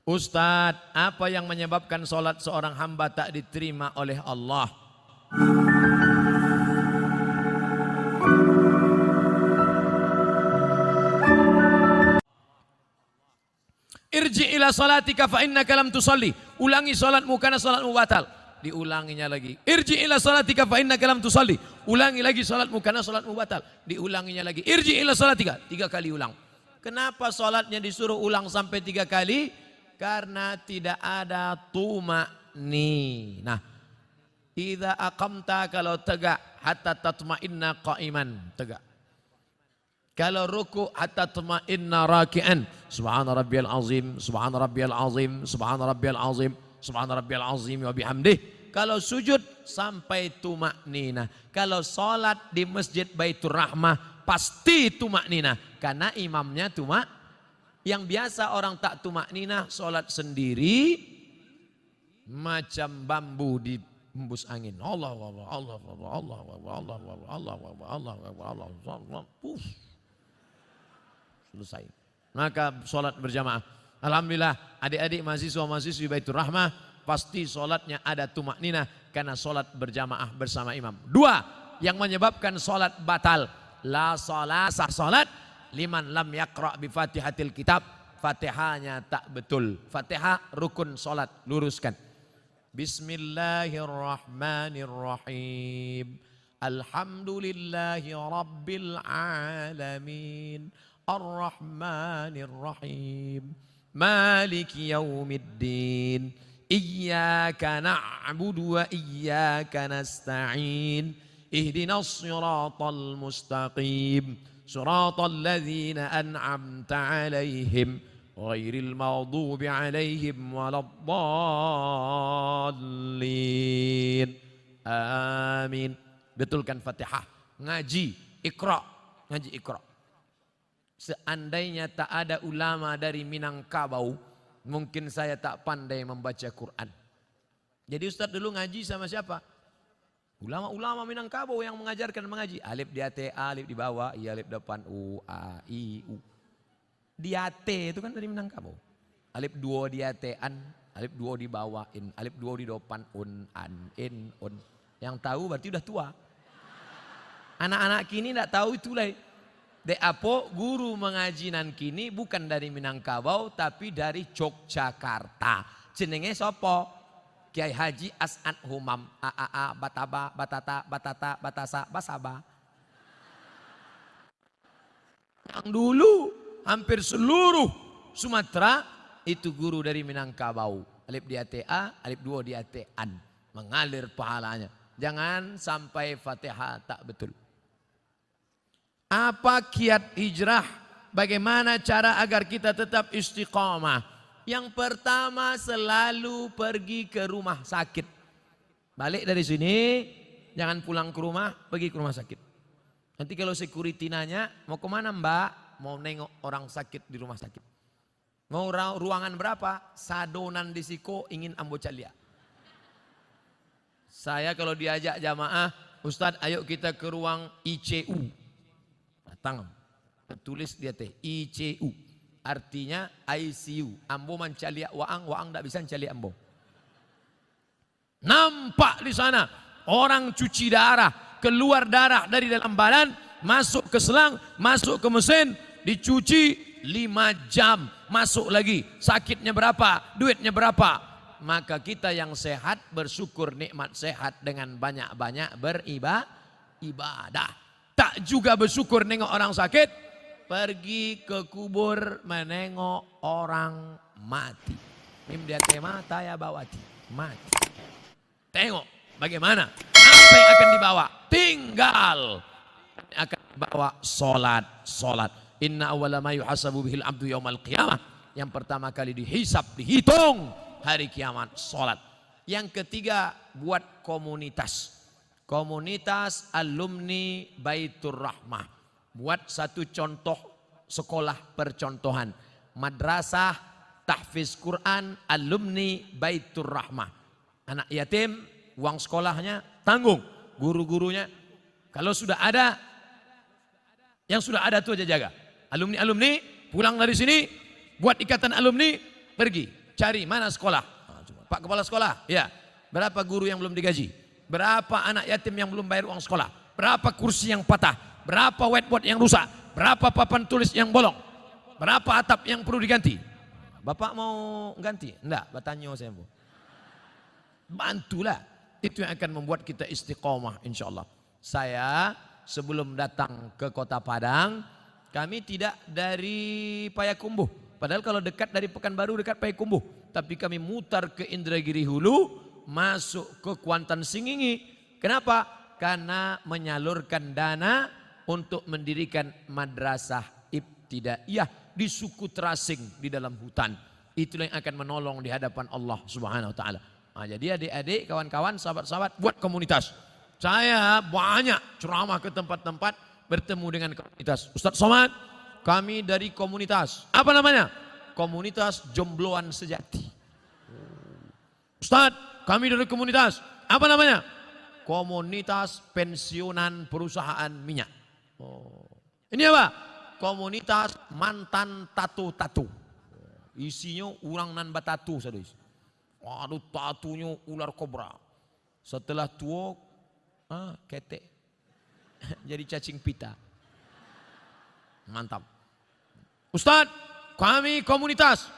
Ustadz, apa yang menyebabkan sholat seorang hamba tak diterima oleh Allah? Irji ila salatika fa innaka lam tusalli. Ulangi salatmu karena salatmu batal. Diulanginya lagi. Irji ila salatika fa innaka lam tusalli. Ulangi lagi salatmu karena salatmu batal. Diulanginya lagi. Irji ila salatika. 3 kali ulang. Kenapa salatnya disuruh ulang sampai 3 kali? Karena tidak ada tuma'ninah. Idza aqamta, kalau tegak, hatta tatma'inna qa'iman, tegak. Kalau ruku hatta tatma'inna raki'an. Subhana rabbiyal azim, subhana rabbiyal azim, subhana rabbiyal azim, subhana rabbiyal azim wa bihamdih. Kalau sujud sampai tuma'ninah. Kalau salat di Masjid Baitur Rahmah pasti tuma'ninah karena imamnya tuma'ninah. Yang biasa orang tak tuma'ninah salat sendiri macam bambu di hembus angin. Allah Allah Allah Allah Allah Allah Allah Allah Allah Allah. Selesai. Maka salat berjamaah. Alhamdulillah adik-adik mahasiswa-mahasiswi Baitur Rahmah pasti salatnya ada tuma'ninah karena salat berjamaah bersama imam. 2 yang menyebabkan salat batal. La salat, sah salat liman lam yaqra' bi Fatihatil kitab. Fatihahnya tak betul. Fatihah rukun salat, luruskan. Bismillahirrahmanirrahim. Alhamdulillahi rabbil alamin. Ar-Rahmanir-Rahim. Maliki yaumiddin. Iyyaka na'budu wa iyyaka nasta'in. Ihdinas siratal mustaqim. Siratal ladzina an'amta 'alaihim ghairil maghdubi 'alaihim waladdallin. Amin. Betulkan Fatihah. Ngaji Iqra. Ngaji Iqra. Seandainya tak ada ulama dari Minangkabau, mungkin saya tak pandai membaca Quran. Jadi Ustadz dulu ngaji sama siapa? Ulama-ulama Minangkabau yang mengajarkan mengaji. Alif di atas, alif di bawah, i alif depan, u, a, i, u. Di atas itu kan dari Minangkabau. Alif 2 di atas, an, alif 2 di bawah, in, alif 2 di depan, un, an, in, un. Yang tahu berarti udah tua. Anak-anak kini tidak tahu itulah. De apo guru mengajinan kini bukan dari Minangkabau tapi dari Yogyakarta. Jenenge sopo? Kiai Haji As'ad Humam. A bataba batata batata batasa basaba. Yang dulu hampir seluruh Sumatera itu guru dari Minangkabau. Alif di atas a, alif 2 di atas an. Mengalir pahalanya. Jangan sampai Fatihah tak betul. Apa kiat hijrah? Bagaimana cara agar kita tetap istiqamah? Yang pertama selalu pergi ke rumah sakit. Balik dari sini, jangan pulang ke rumah, pergi ke rumah sakit. Nanti kalau security nanya, mau kemana mbak? Mau nengok orang sakit di rumah sakit. Mau ruangan berapa? Sadonan di Siko, ingin ambo calia. Saya kalau diajak jamaah, Ustadz ayo kita ke ruang ICU. Datang, tulis dia teh ICU. Artinya ICU. Ambo mencaliak waang, waang tak bisa mencaliak ambo. Nampak di sana orang cuci darah, keluar darah dari dalam badan, masuk ke selang, masuk ke mesin, dicuci 5 jam, masuk lagi. Sakitnya berapa? Duitnya berapa? Maka kita yang sehat bersyukur nikmat sehat dengan banyak-banyak beribadah. Tak juga bersyukur nengok orang sakit. Pergi ke kubur menengok orang mati. Mim dia mata ya bawati. Mati. Tengok bagaimana. Apa yang akan dibawa? Tinggal. Akan dibawa solat. Solat. Inna awwala ma yuhasabu bihil abdu yaumal qiyamah. Yang pertama kali dihisap, dihitung hari kiamat. Solat. Yang ketiga buat komunitas. Komunitas alumni Baitur Rahmah. Buat satu contoh sekolah percontohan. Madrasah tahfiz Quran alumni Baitur Rahmah. Anak yatim uang sekolahnya tanggung. Guru-gurunya kalau sudah ada, yang sudah ada itu aja jaga. Alumni-alumni pulang dari sini buat ikatan alumni pergi. cari mana sekolah. Pak Kepala Sekolah, ya. Berapa guru yang belum digaji? Berapa anak yatim yang belum bayar uang sekolah? Berapa kursi yang patah? Berapa whiteboard yang rusak? Berapa papan tulis yang bolong? Berapa atap yang perlu diganti? Bapak mau ganti? Enggak, bertanya saya mau. Bantulah. Itu yang akan membuat kita istiqomah insyaallah. Saya sebelum datang ke Kota Padang, kami tidak dari Payakumbuh. Padahal kalau dekat dari Pekanbaru dekat Payakumbuh. Tapi kami mutar ke Indragiri Hulu, masuk ke Kuantan Singingi. Kenapa? Karena menyalurkan dana untuk mendirikan madrasah ibtidaiyah di suku terasing di dalam hutan. Itulah yang akan menolong di hadapan Allah Subhanahu wa taala. Nah, jadi adik-adik, kawan-kawan, sahabat-sahabat, buat komunitas. Saya banyak ceramah ke tempat-tempat bertemu dengan komunitas. Ustaz Somad, kami dari komunitas. Apa namanya? Komunitas Jombloan Sejati. Ustaz, kami dari komunitas. Apa namanya? Komunitas Pensiunan Perusahaan Minyak. Oh. Ini apa? Komunitas Mantan Tatu-Tatu. Isinya orang nan batatu sadis. Waduh, tatunya ular kobra. Setelah tua, ketek. Jadi cacing pita. Mantap. Ustaz, kami komunitas.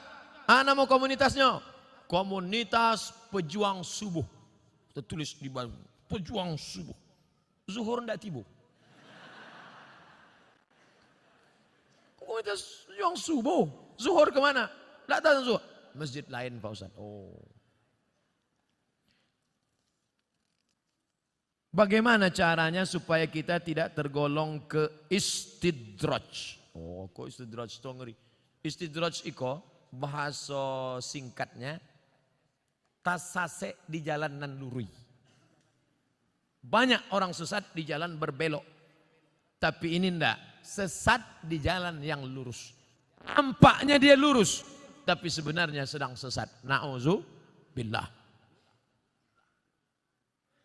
Nama komunitasnya? Komunitas Pejuang Subuh. Tertulis di bawah. Pejuang Subuh. Zuhur ndak tiba. Komunitas Pejuang Subuh. Zuhur kemana? Ndak tahu zuhur. Masjid lain Pak Ustaz. Oh. Bagaimana caranya supaya kita tidak tergolong ke istidraj? Oh, kok istidraj itu ngeri. Istidraj iko bahasa singkatnya tasase di jalan nan lurui. Banyak orang sesat di jalan berbelok. Tapi ini ndak, sesat di jalan yang lurus. Nampaknya dia lurus, tapi sebenarnya sedang sesat. Na'udzubillah.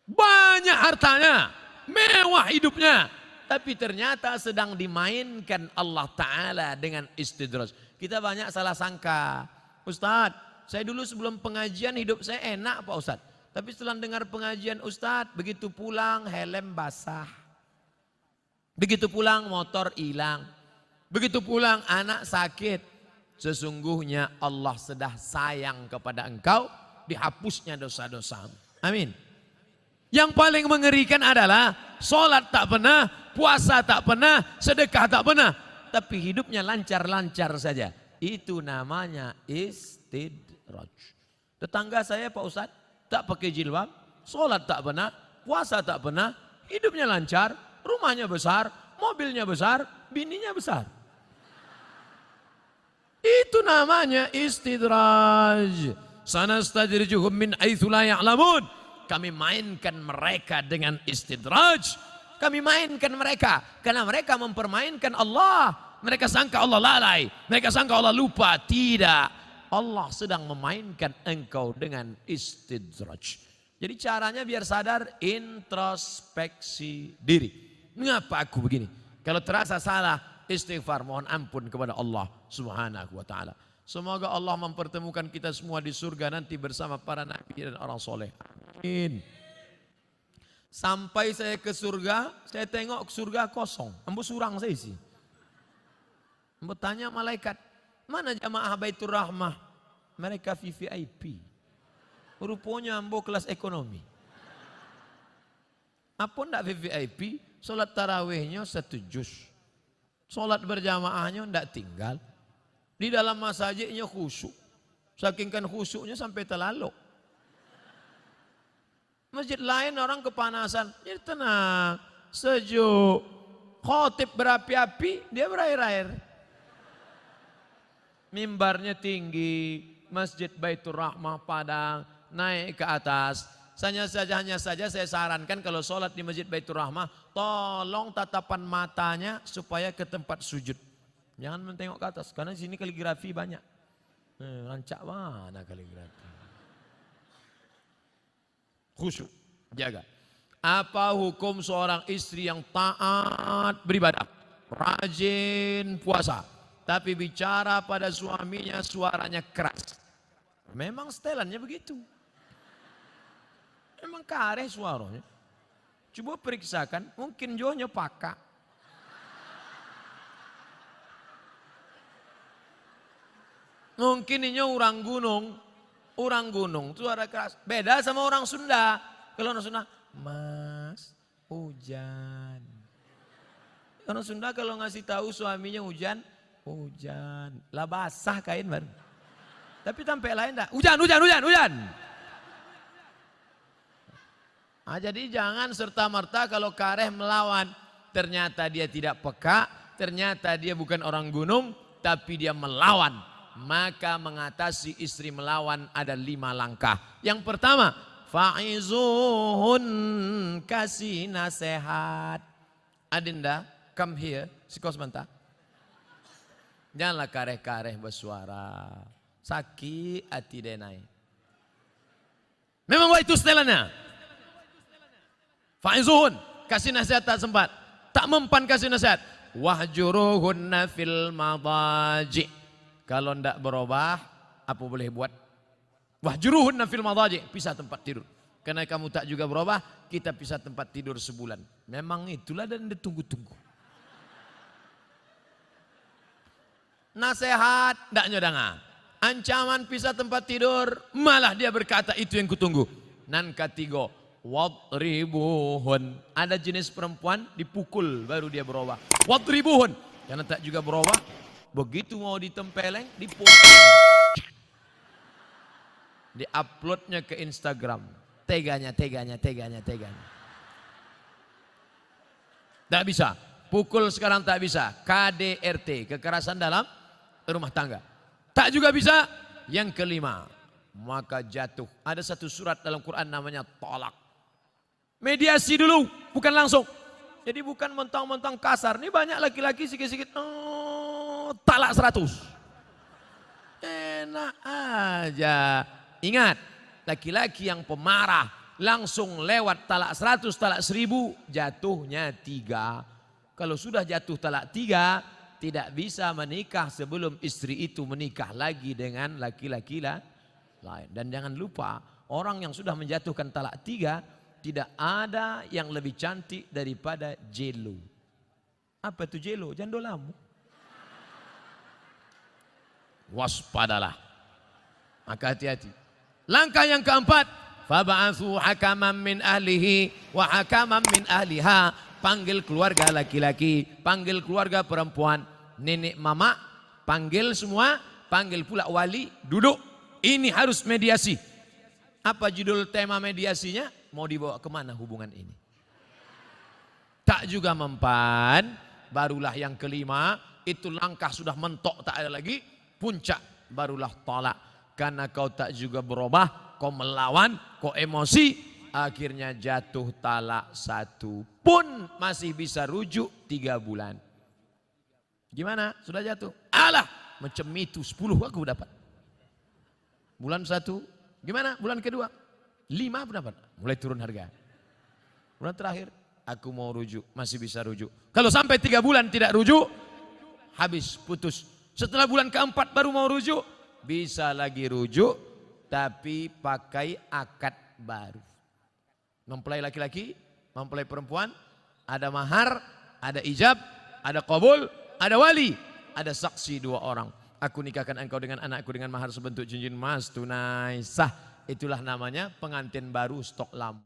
Banyak hartanya, mewah hidupnya, tapi ternyata sedang dimainkan Allah Ta'ala dengan istidraj. Kita banyak salah sangka. Ustadz, saya dulu sebelum pengajian hidup saya enak Pak Ustadz. Tapi setelah dengar pengajian Ustadz, begitu pulang helm basah. Begitu pulang motor hilang. Begitu pulang anak sakit. Sesungguhnya Allah sudah sayang kepada engkau, dihapusnya dosa-dosa. Amin. Yang paling mengerikan adalah sholat tak pernah, puasa tak pernah, sedekah tak pernah. Tapi hidupnya lancar-lancar saja. Itu namanya istidraj. Tetangga saya Pak Ustadz tak pakai jilbab, sholat tak pernah, puasa tak pernah, hidupnya lancar, rumahnya besar, mobilnya besar, bininya besar. Itu namanya istidraj. Sanastadrijuhum min haitsu la ya'lamun. Kami mainkan mereka dengan istidraj. Kami mainkan mereka karena mereka mempermainkan Allah. Mereka sangka Allah lalai, mereka sangka Allah lupa. Tidak, Allah sedang memainkan engkau dengan istidraj. Jadi caranya biar sadar, introspeksi diri. Mengapa aku begini? Kalau terasa salah, istighfar, mohon ampun kepada Allah Subhanahu wa taala. Semoga Allah mempertemukan kita semua di surga nanti bersama para nabi dan orang soleh. Amin. Sampai saya ke surga, saya tengok surga kosong. Ambo surang saya isi. Ambo tanya malaikat, mana jamaah Baitur Rahmah? Mereka VVIP. Rupanya ambo kelas ekonomi. Apa ndak VVIP? Sholat tarawihnya 1 juz. Sholat berjamaahnya ndak tinggal. Di dalam masjidnya khusyuk. Saking kan khusyuknya sampai terlalok. Masjid lain orang kepanasan. Jadi tenang, sejuk. Khotib berapi-api, dia berair-air. Mimbarnya tinggi, Masjid Baitur Rahmah Padang, naik ke atas. Hanya saja saya sarankan kalau sholat di Masjid Baitur Rahmah, tolong tatapan matanya supaya ke tempat sujud. Jangan mentengok ke atas, karena di sini kaligrafi banyak. Rancak mana kaligrafi. Khusyuk, jaga. Apa hukum seorang istri yang taat beribadah, rajin puasa, tapi bicara pada suaminya suaranya keras? Memang setelannya begitu. Memang kareh suaranya. Coba periksakan, mungkin jonya paka. Mungkin ini orang gunung. Orang gunung suara keras. Beda sama orang Sunda. Kalau orang Sunda, Mas, hujan. Orang Sunda kalau ngasih tahu suaminya hujan, hujan. Lah basah kain baru. Tapi sampai lain enggak. Hujan, hujan, hujan, hujan. Nah, jadi jangan serta-merta kalau kareh melawan. Ternyata dia tidak peka, ternyata dia bukan orang gunung, tapi dia melawan. Maka mengatasi istri melawan ada 5 langkah. Yang pertama, fa'izuhun, kasih nasihat. Adinda, come here, sikos sebentar. Janganlah kareh-kareh bersuara. Sakit hati denai. Memang itu setelannya. Fa'izuhun, kasih nasihat tak sempat. Tak mempan kasih nasihat. Wahjuruhunna fil madaji. Kalau tidak berubah, apa boleh buat? Wahjuruhunna fil madaji. Pisah tempat tidur. Karena kamu tak juga berubah, kita pisah tempat tidur sebulan. Memang itulah dan ditunggu-tunggu. Nasihat, tidak nyodanga. Ancaman pisah tempat tidur, malah dia berkata itu yang kutunggu. Nan ketiga, wadribuhun. Ada jenis perempuan dipukul baru dia berubah. Wadribuhun. Karena tak juga berubah, begitu mau ditempeleng, dipukul. Di-uploadnya ke Instagram. Teganya. Tak bisa. Pukul sekarang tak bisa. KDRT, kekerasan dalam rumah tangga. Tak juga bisa. Yang kelima, maka jatuh. Ada satu surat dalam Quran namanya tolak. Mediasi dulu, bukan langsung. Jadi bukan mentang-mentang kasar. Ini banyak laki-laki sikit-sikit, talak 100. Enak aja. Ingat, laki-laki yang pemarah, langsung lewat talak 100, talak 1000, jatuhnya 3. Kalau sudah jatuh talak 3, tidak bisa menikah sebelum istri itu menikah lagi dengan laki-laki lain. Dan jangan lupa, orang yang sudah menjatuhkan talak 3, tidak ada yang lebih cantik daripada Jelo. Apa itu Jelo? Jandolamu. Waspadalah. Maka hati-hati. Langkah yang keempat, fab'atsu hakaman min ahlihi wa hakaman min ahliha. Panggil keluarga laki-laki, panggil keluarga perempuan, nenek mama, panggil semua, panggil pula wali, duduk. Ini harus mediasi. Apa judul tema mediasinya? Mau dibawa kemana hubungan ini? Tak juga mempan, barulah yang kelima, itu langkah sudah mentok tak ada lagi, puncak barulah tolak. Karena kau tak juga berubah, kau melawan, kau emosi, akhirnya jatuh talak 1 pun masih bisa rujuk 3 bulan. Gimana? Sudah jatuh? Alah, macam itu 10 aku dapat. Bulan 1, gimana? Bulan kedua, 5 pun dapat. Mulai turun harga. Bulan terakhir, aku mau rujuk, masih bisa rujuk. Kalau sampai 3 bulan tidak rujuk, habis, putus. Setelah bulan keempat baru mau rujuk, bisa lagi rujuk, tapi pakai akad baru. Mempelai laki-laki, mempelai perempuan, ada mahar, ada ijab, ada qabul, ada wali, ada saksi 2 orang. Aku nikahkan engkau dengan anakku dengan mahar sebentuk cincin emas tunai sah. Itulah namanya pengantin baru stok lama.